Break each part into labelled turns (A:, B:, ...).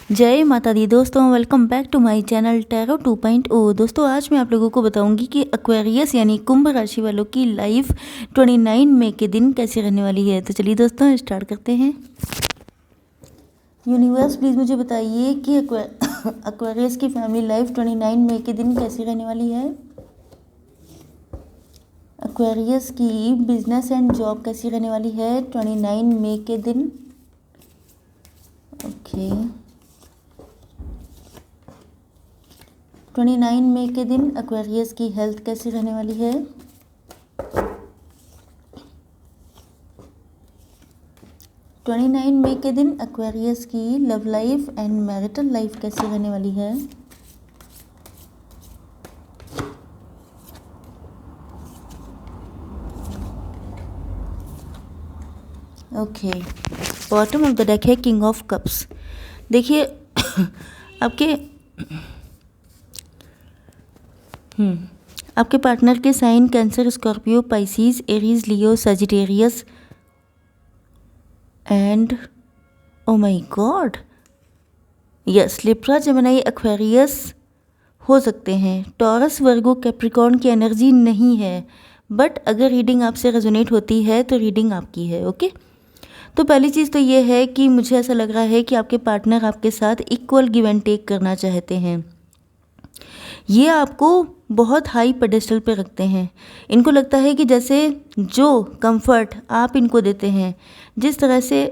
A: जय माता दी दोस्तों, welcome back to my channel tarot 2.0। दोस्तों आज मैं आप लोगों को बताऊंगी कि एक्वेरियस यानी कुंभ राशि वालों की लाइफ 29 मई के दिन कैसी रहने वाली है। तो चलिए दोस्तों स्टार्ट करते हैं। यूनिवर्स प्लीज़ मुझे बताइए कि एक्वेरियस की फैमिली लाइफ 29 मई के दिन कैसी रहने वाली है। एक्वेरियस की बिजनेस एंड जॉब कैसी रहने वाली है 29 मई के दिन। ओके 29 मई के दिन एक्वेरियस की हेल्थ कैसी रहने वाली है। ट्वेंटी नाइन मई के दिन एक्वेरियस की love life and marital life कैसी रहने वाली है। Okay bottom of the deck है किंग ऑफ कप्स। देखिए आपके पार्टनर के sign Cancer, Scorpio, Pisces, Aries, Leo, Sagittarius and oh my God yes Libra, Gemini, Aquarius हो सकते हैं। टॉरस, वर्गो, कैप्रिकॉर्न की एनर्जी नहीं है, बट अगर रीडिंग आपसे रेजोनेट होती है तो रीडिंग आपकी है। ओके तो पहली चीज़ तो ये है कि मुझे ऐसा लग रहा है कि आपके पार्टनर आपके साथ इक्वल गिव एंड टेक करना चाहते हैं। ये आपको बहुत हाई पेडेस्टल पे रखते हैं। इनको लगता है कि जैसे जो कंफर्ट आप इनको देते हैं, जिस तरह से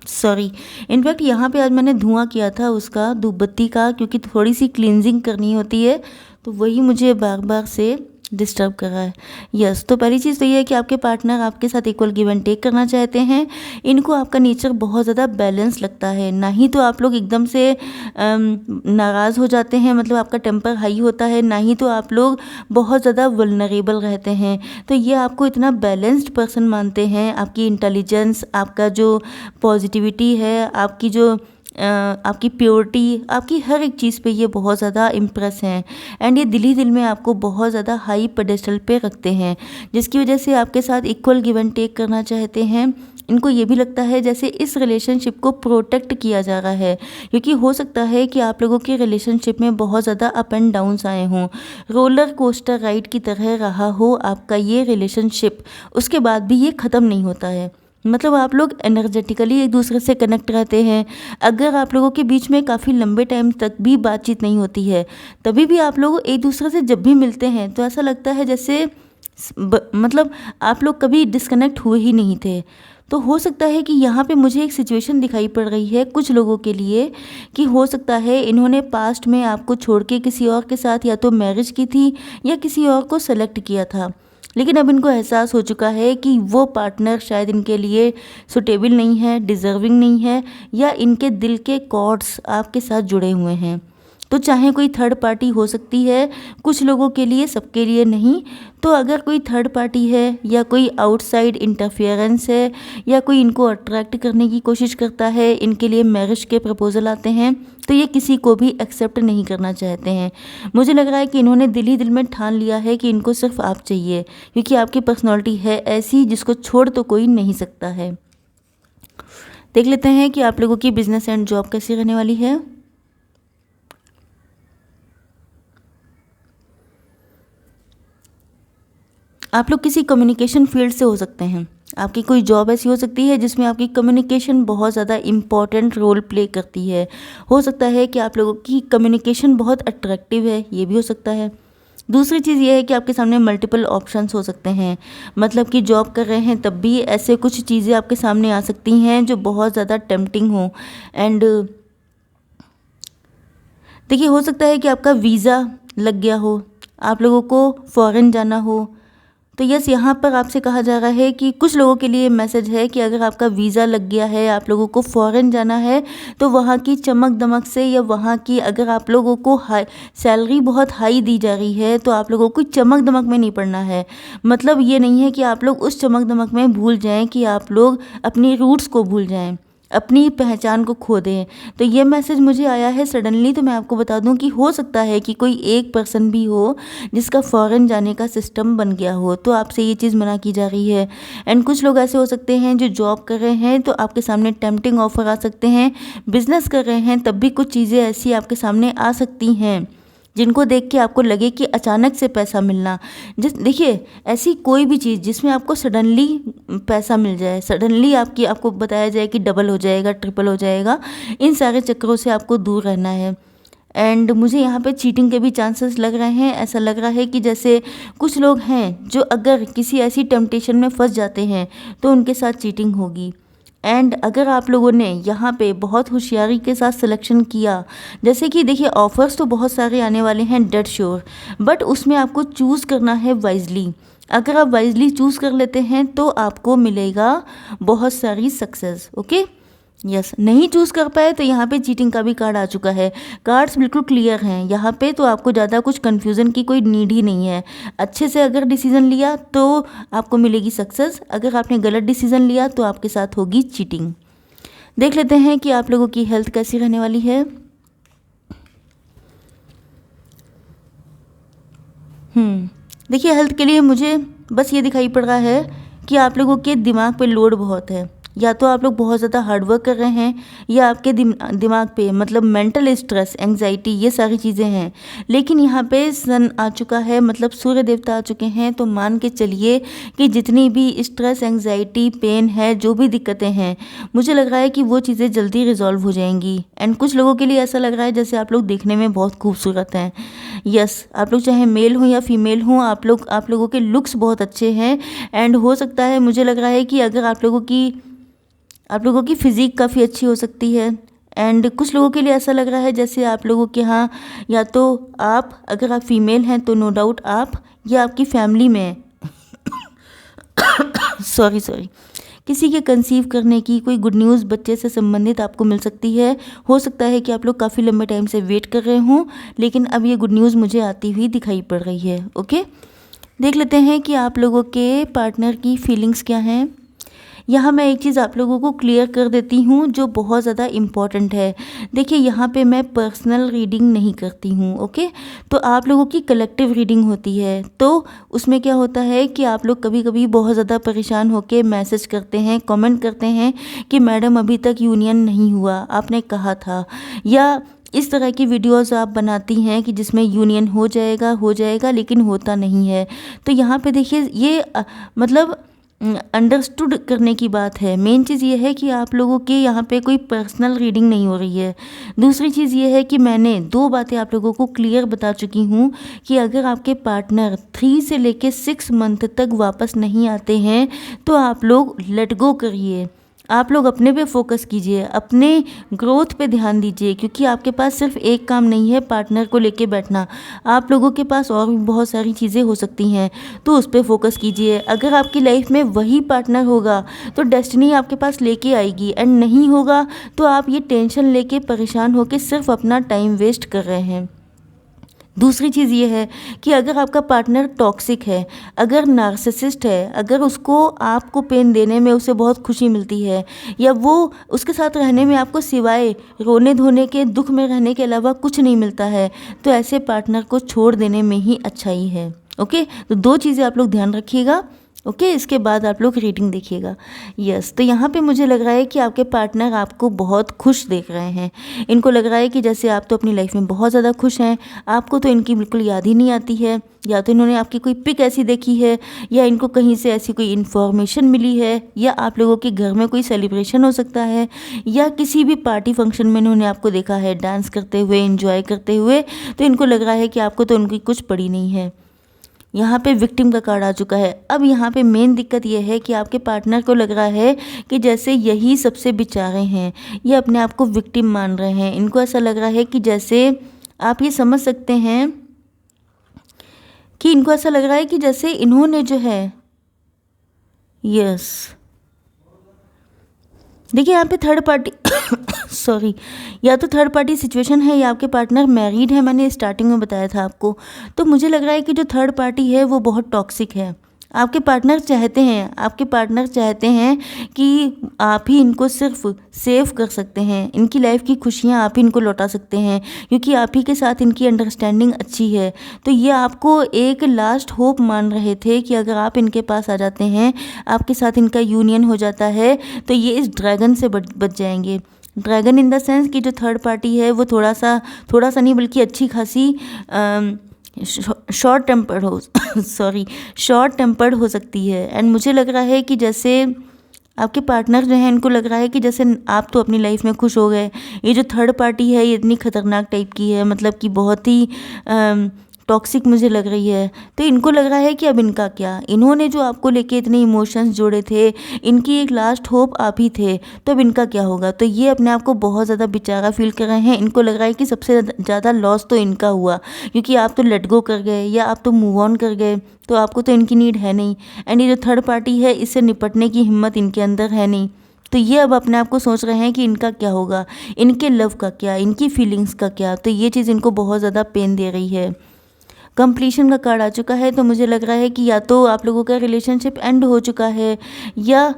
A: सॉरी इनफैक्ट यहाँ पे आज मैंने धुआं किया था उसका, धूप बत्ती का, क्योंकि थोड़ी सी क्लींजिंग करनी होती है, तो वही मुझे बार बार से डिस्टर्ब कर रहा है। यस तो पहली चीज़ तो ये है कि आपके पार्टनर आपके साथ इक्वल गिव एंड टेक करना चाहते हैं। इनको आपका नेचर बहुत ज़्यादा बैलेंस लगता है, ना ही तो आप लोग एकदम से नाराज़ हो जाते हैं, मतलब आपका टेम्पर हाई होता है, ना ही तो आप लोग बहुत ज़्यादा वल्नरेबल रहते हैं। तो ये आपको इतना बैलेंस्ड पर्सन मानते हैं। आपकी इंटेलिजेंस, आपका जो पॉजिटिविटी है, आपकी जो आपकी प्योरिटी, आपकी हर एक चीज़ पे ये बहुत ज़्यादा इम्प्रेस हैं एंड ये दिल ही दिल में आपको बहुत ज़्यादा हाई पेडेस्टल पे रखते हैं, जिसकी वजह से आपके साथ इक्वल गिव एंड टेक करना चाहते हैं। इनको ये भी लगता है जैसे इस रिलेशनशिप को प्रोटेक्ट किया जा रहा है, क्योंकि हो सकता है कि आप लोगों के रिलेशनशिप में बहुत ज़्यादा अप एंड डाउन्स आए हों, रोलर कोस्टर राइड की तरह रहा हो आपका ये रिलेशनशिप, उसके बाद भी ये ख़त्म नहीं होता है। मतलब आप लोग एनर्जेटिकली एक दूसरे से कनेक्ट रहते हैं। अगर आप लोगों के बीच में काफ़ी लंबे टाइम तक भी बातचीत नहीं होती है, तभी भी आप लोग एक दूसरे से जब भी मिलते हैं तो ऐसा लगता है जैसे मतलब आप लोग कभी डिस्कनेक्ट हुए ही नहीं थे। तो हो सकता है कि यहाँ पे मुझे एक सिचुएशन दिखाई पड़ रही है कुछ लोगों के लिए कि हो सकता है इन्होंने पास्ट में आपको छोड़ के किसी और के साथ या तो मैरिज की थी या किसी और को सेलेक्ट किया था, लेकिन अब इनको एहसास हो चुका है कि वो पार्टनर शायद इनके लिए सुटेबल नहीं है, डिज़र्विंग नहीं है, या इनके दिल के कॉर्ड्स आपके साथ जुड़े हुए हैं। तो चाहे कोई थर्ड पार्टी हो सकती है कुछ लोगों के लिए, सबके लिए नहीं। तो अगर कोई थर्ड पार्टी है या कोई आउटसाइड इंटरफेरेंस है या कोई इनको अट्रैक्ट करने की कोशिश करता है, इनके लिए मैरिज के प्रपोजल आते हैं, तो ये किसी को भी एक्सेप्ट नहीं करना चाहते हैं। मुझे लग रहा है कि इन्होंने दिल ही दिल में ठान लिया है कि इनको सिर्फ आप चाहिए, क्योंकि आपकी पर्सनैलिटी है ऐसी जिसको छोड़ तो कोई नहीं सकता है। देख लेते हैं कि आप लोगों की बिजनेस एंड जॉब कैसी रहने वाली है। आप लोग किसी कम्युनिकेशन फील्ड से हो सकते हैं। आपकी कोई जॉब ऐसी हो सकती है जिसमें आपकी कम्युनिकेशन बहुत ज़्यादा इम्पॉर्टेंट रोल प्ले करती है। हो सकता है कि आप लोगों की कम्युनिकेशन बहुत अट्रैक्टिव है, ये भी हो सकता है। दूसरी चीज़ ये है कि आपके सामने मल्टीपल ऑप्शंस हो सकते हैं, मतलब कि जॉब कर रहे हैं तब भी ऐसे कुछ चीज़ें आपके सामने आ सकती हैं जो बहुत ज़्यादा टेम्पटिंग हो। एंड देखिए हो सकता है कि आपका वीज़ा लग गया हो, आप लोगों को फॉरेन जाना हो। तो यस यहाँ पर आपसे कहा जा रहा है कि कुछ लोगों के लिए मैसेज है कि अगर आपका वीज़ा लग गया है, आप लोगों को फॉरेन जाना है, तो वहाँ की चमक दमक से या वहाँ की अगर आप लोगों को हाई सैलरी बहुत हाई दी जा रही है तो आप लोगों को चमक दमक में नहीं पड़ना है। मतलब ये नहीं है कि आप लोग उस चमक दमक में भूल जाएं कि आप लोग अपनी रूट्स को भूल जाएं। अपनी पहचान को खो दें। तो ये मैसेज मुझे आया है सडनली, तो मैं आपको बता दूं कि हो सकता है कि कोई एक पर्सन भी हो जिसका फ़ॉरेन जाने का सिस्टम बन गया हो, तो आपसे ये चीज़ मना की जा रही है। एंड कुछ लोग ऐसे हो सकते हैं जो जॉब कर रहे हैं, तो आपके सामने टेम्पटिंग ऑफर आ सकते हैं। बिजनेस कर रहे हैं तब भी कुछ चीज़ें ऐसी आपके सामने आ सकती हैं जिनको देख के आपको लगे कि अचानक से पैसा मिलना। देखिए, ऐसी कोई भी चीज़ जिसमें आपको सडनली पैसा मिल जाए, सडनली आपको बताया जाए कि डबल हो जाएगा, ट्रिपल हो जाएगा, इन सारे चक्करों से आपको दूर रहना है। एंड मुझे यहाँ पे चीटिंग के भी चांसेस लग रहे हैं। ऐसा लग रहा है कि जैसे कुछ लोग हैं जो अगर किसी ऐसी टेम्पटेशन में फंस जाते हैं तो उनके साथ चीटिंग होगी। एंड अगर आप लोगों ने यहाँ पे बहुत होशियारी के साथ सिलेक्शन किया, जैसे कि देखिए ऑफ़र्स तो बहुत सारे आने वाले हैं डेड श्योर, बट उसमें आपको चूज़ करना है वाइजली। अगर आप वाइजली चूज़ कर लेते हैं तो आपको मिलेगा बहुत सारी सक्सेस। Okay, yes. नहीं चूज़ कर पाए तो यहाँ पे चीटिंग का भी कार्ड आ चुका है। कार्ड्स बिल्कुल क्लियर हैं यहाँ पे, तो आपको ज़्यादा कुछ कन्फ्यूज़न की कोई नीड ही नहीं है। अच्छे से अगर डिसीज़न लिया तो आपको मिलेगी सक्सेस, अगर आपने गलत डिसीज़न लिया तो आपके साथ होगी चीटिंग। देख लेते हैं कि आप लोगों की हेल्थ कैसी रहने वाली है। देखिए, हेल्थ के लिए मुझे बस ये दिखाई पड़ रहा है कि आप लोगों के दिमाग पे लोड बहुत है। या तो आप लोग बहुत ज़्यादा हार्डवर्क कर रहे हैं, या आपके दिमाग पे मतलब मेंटल स्ट्रेस, एंग्जाइटी, ये सारी चीज़ें हैं। लेकिन यहाँ पे सन आ चुका है, मतलब सूर्य देवता आ चुके हैं, तो मान के चलिए कि जितनी भी स्ट्रेस, एंग्जाइटी, पेन है, जो भी दिक्कतें हैं, मुझे लग रहा है कि वो चीज़ें जल्दी रिजॉल्व हो जाएंगी। एंड कुछ लोगों के लिए ऐसा लग रहा है जैसे आप लोग देखने में बहुत खूबसूरत हैं। यस, आप लोग चाहे मेल हों या फीमेल हों, आप लोगों के लुक्स बहुत अच्छे हैं। एंड हो सकता है, मुझे लग रहा है कि अगर आप लोगों की फ़िज़िक काफ़ी अच्छी हो सकती है। एंड कुछ लोगों के लिए ऐसा लग रहा है जैसे आप लोगों के यहाँ, या तो आप, अगर आप फीमेल हैं तो नो डाउट आप, या आपकी फैमिली में सॉरी किसी के कंसीव करने की कोई गुड न्यूज़ बच्चे से संबंधित आपको मिल सकती है। हो सकता है कि आप लोग काफ़ी लंबे टाइम से वेट कर रहे हों, लेकिन अब ये गुड न्यूज़ मुझे आती हुई दिखाई पड़ रही है। ओके, देख लेते हैं कि आप लोगों के पार्टनर की फीलिंग्स क्या हैं। यहाँ मैं एक चीज़ आप लोगों को क्लियर कर देती हूँ जो बहुत ज़्यादा इम्पॉर्टेंट है। देखिए, यहाँ पे मैं पर्सनल रीडिंग नहीं करती हूँ। ओके, तो आप लोगों की कलेक्टिव रीडिंग होती है। तो उसमें क्या होता है कि आप लोग कभी कभी बहुत ज़्यादा परेशान होकर मैसेज करते हैं, कमेंट करते हैं कि मैडम अभी तक यूनियन नहीं हुआ, आपने कहा था, या इस तरह की वीडियोस आप बनाती हैं कि जिसमें यूनियन हो जाएगा लेकिन होता नहीं है। तो यहाँ पे देखिए, ये मतलब अंडरस्टूड करने की बात है। मेन चीज़ ये है कि आप लोगों के यहाँ पे कोई पर्सनल रीडिंग नहीं हो रही है। दूसरी चीज़ ये है कि मैंने 2 बातें आप लोगों को क्लियर बता चुकी हूँ कि अगर आपके पार्टनर 3 से लेके 6 मंथ तक वापस नहीं आते हैं तो आप लोग लेट गो करिए। आप लोग अपने पे फोकस कीजिए, अपने ग्रोथ पे ध्यान दीजिए, क्योंकि आपके पास सिर्फ एक काम नहीं है पार्टनर को लेके बैठना। आप लोगों के पास और भी बहुत सारी चीज़ें हो सकती हैं, तो उस पर फोकस कीजिए। अगर आपकी लाइफ में वही पार्टनर होगा तो डेस्टिनी आपके पास लेके आएगी, एंड नहीं होगा तो आप ये टेंशन लेके परेशान होकर सिर्फ अपना टाइम वेस्ट कर रहे हैं। दूसरी चीज़ ये है कि अगर आपका पार्टनर टॉक्सिक है, अगर नार्सिसिस्ट है, अगर उसको आपको पेन देने में उसे बहुत खुशी मिलती है, या वो उसके साथ रहने में आपको सिवाय रोने धोने के, दुख में रहने के अलावा कुछ नहीं मिलता है, तो ऐसे पार्टनर को छोड़ देने में ही अच्छाई है। ओके, तो 2 चीज़ें आप लोग ध्यान रखिएगा। ओके, इसके बाद आप लोग रीडिंग देखिएगा। यस, तो यहाँ पे मुझे लग रहा है कि आपके पार्टनर आपको बहुत खुश देख रहे हैं। इनको लग रहा है कि जैसे आप तो अपनी लाइफ में बहुत ज़्यादा खुश हैं, आपको तो इनकी बिल्कुल याद ही नहीं आती है, या तो इन्होंने आपकी कोई पिक ऐसी देखी है, या इनको कहीं से ऐसी कोई इन्फॉर्मेशन मिली है, या आप लोगों के घर में कोई सेलिब्रेशन हो सकता है, या किसी भी पार्टी फंक्शन में इन्होंने आपको देखा है डांस करते हुए, एंजॉय करते हुए, तो इनको लग रहा है कि आपको तो उनकी कुछ पड़ी नहीं है। यहाँ पे विक्टिम का कार्ड आ चुका है। अब यहाँ पे मेन दिक्कत यह है कि आपके पार्टनर को लग रहा है कि जैसे यही सबसे बेचारे हैं, ये अपने आप को विक्टिम मान रहे हैं। इनको ऐसा लग रहा है कि जैसे आप ये समझ सकते हैं कि इनको ऐसा लग रहा है कि जैसे इन्होंने जो है, यस, देखिए यहाँ पे थर्ड पार्टी सॉरी, या तो थर्ड पार्टी सिचुएशन है, या आपके पार्टनर मैरिड है, मैंने स्टार्टिंग में बताया था आपको। तो मुझे लग रहा है कि जो थर्ड पार्टी है वो बहुत टॉक्सिक है। आपके पार्टनर चाहते हैं कि आप ही इनको सिर्फ सेव कर सकते हैं, इनकी लाइफ की खुशियाँ आप ही इनको लौटा सकते हैं, क्योंकि आप ही के साथ इनकी अंडरस्टैंडिंग अच्छी है। तो ये आपको एक लास्ट होप मान रहे थे कि अगर आप इनके पास आ जाते हैं, आपके साथ इनका यूनियन हो जाता है, तो ये इस ड्रैगन से बच जाएंगे। ड्रैगन इन द सेंस कि जो थर्ड पार्टी है वो थोड़ा सा नहीं बल्कि अच्छी खासी शॉर्ट टेम्पर्ड हो सकती है। एंड मुझे लग रहा है कि जैसे आपके पार्टनर जो हैं, इनको लग रहा है कि जैसे आप तो अपनी लाइफ में खुश हो गए, ये जो थर्ड पार्टी है ये इतनी खतरनाक टाइप की है, मतलब कि बहुत ही टॉक्सिक मुझे लग रही है। तो इनको लग रहा है कि अब इनका क्या, इन्होंने जो आपको लेके इतने इमोशंस जोड़े थे, इनकी एक लास्ट होप आप ही थे, तो अब इनका क्या होगा। तो ये अपने आप को बहुत ज़्यादा बेचारा फील कर रहे हैं। इनको लग रहा है कि सबसे ज़्यादा लॉस तो इनका हुआ, क्योंकि आप तो लेट गो कर गए या आप तो मूव ऑन कर गए, तो आपको तो इनकी नीड है नहीं। एंड ये जो थर्ड पार्टी है, इससे निपटने की हिम्मत इनके अंदर है नहीं। तो ये अब अपने आप को सोच रहे हैं कि इनका क्या होगा, इनके लव का क्या, इनकी फीलिंग्स का क्या। तो ये चीज़ इनको बहुत ज़्यादा पेन दे रही है। कंप्लीशन का कार्ड आ चुका है, तो मुझे लग रहा है कि या तो आप लोगों का रिलेशनशिप एंड हो चुका है, या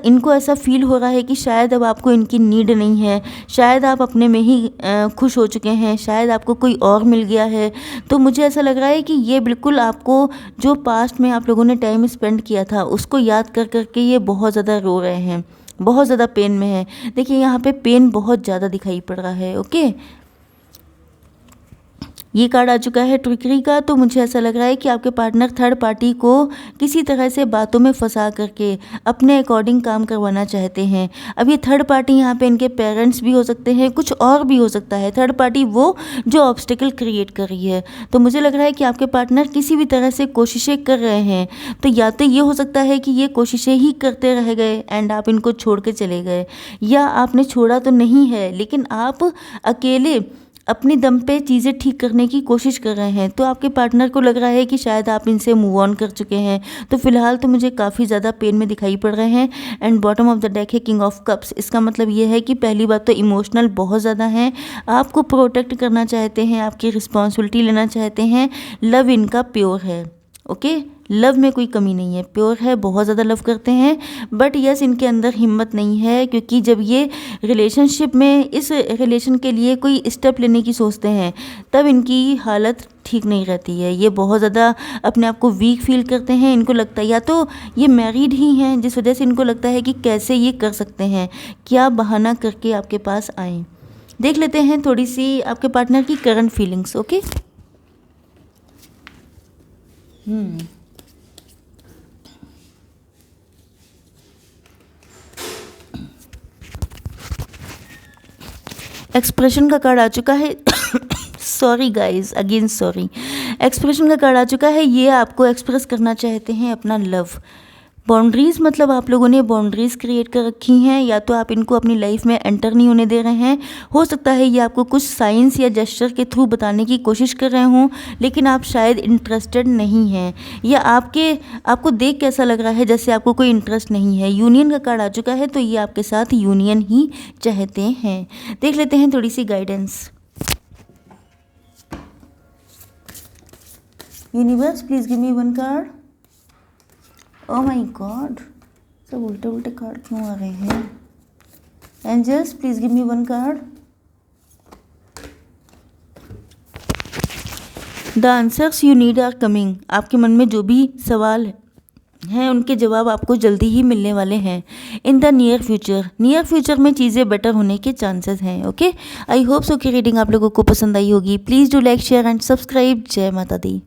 A: इनको ऐसा फील हो रहा है कि शायद अब आपको इनकी नीड नहीं है, शायद आप अपने में ही खुश हो चुके हैं, शायद आपको कोई और मिल गया है। तो मुझे ऐसा लग रहा है कि ये बिल्कुल आपको जो पास्ट में आप लोगों ने टाइम स्पेंड किया था उसको याद कर करके ये बहुत ज़्यादा रो रहे हैं, बहुत ज़्यादा पेन में है। देखिए यहाँ पे पेन बहुत ज़्यादा दिखाई पड़ रहा है। ओके, ये कार्ड आ चुका है ट्रिकरी का। तो मुझे ऐसा लग रहा है कि आपके पार्टनर थर्ड पार्टी को किसी तरह से बातों में फंसा करके अपने अकॉर्डिंग काम करवाना चाहते हैं। अब ये थर्ड पार्टी यहाँ पे इनके पेरेंट्स भी हो सकते हैं, कुछ और भी हो सकता है। थर्ड पार्टी वो जो ऑब्स्टिकल क्रिएट कर रही है। तो मुझे लग रहा है कि आपके पार्टनर किसी भी तरह से कोशिशें कर रहे हैं। तो या तो ये हो सकता है कि ये कोशिशें ही करते रह गए एंड आप इनको छोड़ के चले गए, या आपने छोड़ा तो नहीं है लेकिन आप अकेले अपनी दम पे चीज़ें ठीक करने की कोशिश कर रहे हैं। तो आपके पार्टनर को लग रहा है कि शायद आप इनसे मूव ऑन कर चुके हैं। तो फिलहाल तो मुझे काफ़ी ज़्यादा पेन में दिखाई पड़ रहे हैं। And bottom of the deck है किंग ऑफ कप्स। इसका मतलब ये है कि पहली बात तो इमोशनल बहुत ज़्यादा हैं, आपको प्रोटेक्ट करना चाहते हैं, आपकी रिस्पॉन्सिबिलिटी लेना चाहते हैं। लव इनका प्योर है। ओके, लव में कोई कमी नहीं है, प्योर है, बहुत ज़्यादा लव करते हैं। बट यस, इनके अंदर हिम्मत नहीं है, क्योंकि जब ये रिलेशनशिप में इस रिलेशन के लिए कोई स्टेप लेने की सोचते हैं तब इनकी हालत ठीक नहीं रहती है। ये बहुत ज़्यादा अपने आप को वीक फील करते हैं। इनको लगता है या तो ये मैरिड ही हैं, जिस वजह से इनको लगता है कि कैसे ये कर सकते हैं, क्या बहाना करके आपके पास आएँ। देख लेते हैं थोड़ी सी आपके पार्टनर की करंट फीलिंग्स। ओके, एक्सप्रेशन का कार्ड आ चुका है sorry guys, again sorry. Expression का कार्ड आ चुका है। ये आपको एक्सप्रेस करना चाहते हैं अपना लव। बाउंड्रीज़, मतलब आप लोगों ने बाउंड्रीज़ क्रिएट कर रखी हैं, या तो आप इनको अपनी लाइफ में एंटर नहीं होने दे रहे हैं। हो सकता है ये आपको कुछ साइंस या जेस्चर के थ्रू बताने की कोशिश कर रहे हों, लेकिन आप शायद इंटरेस्टेड नहीं हैं, या आपको देख के ऐसा लग रहा है जैसे आपको कोई इंटरेस्ट नहीं है। यूनियन का कार्ड आ चुका है, तो ये आपके साथ यूनियन ही चाहते हैं। देख लेते हैं थोड़ी सी guidance. Universe please give me one card. Oh my God, सब उल्टे उल्टे कार्ड क्यों आ रहे हैं। Angels please give me one card. The answers you need are coming. आपके मन में जो भी सवाल हैं उनके जवाब आपको जल्दी ही मिलने वाले हैं। इन द नियर फ्यूचर में चीज़ें बेटर होने के चांसेस हैं। ओके, आई होप सो कि रीडिंग आप लोगों को पसंद आई होगी। Please do like, share and subscribe. जय माता दी।